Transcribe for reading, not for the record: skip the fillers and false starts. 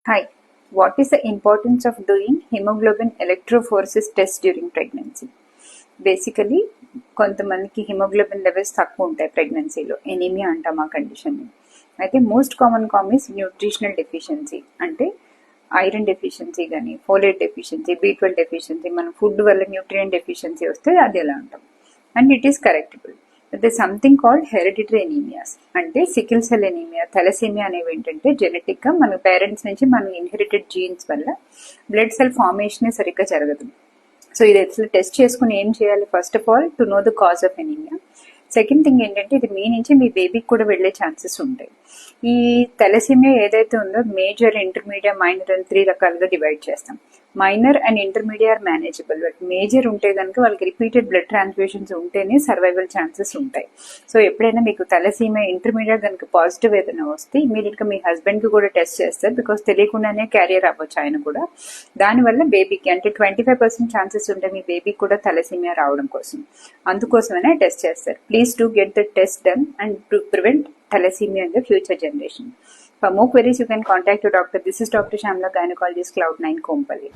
Hi, what is the importance of doing hemoglobin electrophoresis test during pregnancy? Basically కొంతమందికి haemoglobin levels తక్కువ ఉంటాయి ప్రెగ్నెన్సీలో, anaemia అంటాం ఆ కండిషన్ని. అయితే most common cause is nutritional deficiency, అంటే ఐరన్ డెఫిషియన్సీ కానీ, ఫోలేట్ డెఫిషియన్సీ, B12 డెఫిషియన్సీ, మన ఫుడ్ వల్ల న్యూట్రియం డెఫిషియన్సీ వస్తే అది ఎలా ఉంటాం. And it is correctable. The something called hereditary anaemias, అంటే సికిల్ సెల్ ఎనీమియా, థెలసీమియా అనేవి ఏంటంటే జెనెటిక్గా మన పేరెంట్స్ నుంచి మన ఇన్హెరిటెడ్ జీన్స్ వల్ల బ్లడ్ సెల్ ఫార్మేషన్ సరిగ్గా జరగదు. సో ఇది అసలు టెస్ట్ చేసుకుని ఏం చేయాలి? First of all to know the cause of anaemia. Second thing ఏంటంటే ఇది మీ నుంచి మీ బేబీకి కూడా వెళ్ళే ఛాన్సెస్ ఉంటాయి. ఈ థెలసీమియా ఏదైతే ఉందో మేజర్, ఇంటర్మీడియట్, మైనర్ అని 3 రకాలుగా డివైడ్ చేస్తాం. Minor and intermediate are manageable, but major ఉంటే కనుక వాళ్ళకి రిపీటెడ్ బ్లడ్ ట్రాన్స్ఫ్యూషన్స్ ఉంటేనే సర్వైవల్ ఛాన్సెస్ ఉంటాయి. సో ఎప్పుడైనా మీకు థెలసీమియా ఇంటర్మీడియట్ కనుక పాజిటివ్ ఏదైనా వస్తే ఇమీడియట్గా మీ హస్బెండ్కి కూడా టెస్ట్ చేస్తారు, బికాస్ తెలియకుండానే క్యారియర్ అవ్వచ్చు ఆయన కూడా. దానివల్ల బేబీకి అంటే 25% ఛాన్సెస్ ఉంటాయి మీ బేబీకి కూడా థెలసీమియా రావడం కోసం. అందుకోసమైనా టెస్ట్ చేస్తారు. Please to get the test done and to prevent thalassemia in the future generation. For more queries, you can contact your doctor. This is Dr. Shamla, gynecologist, Cloud9, Kompally.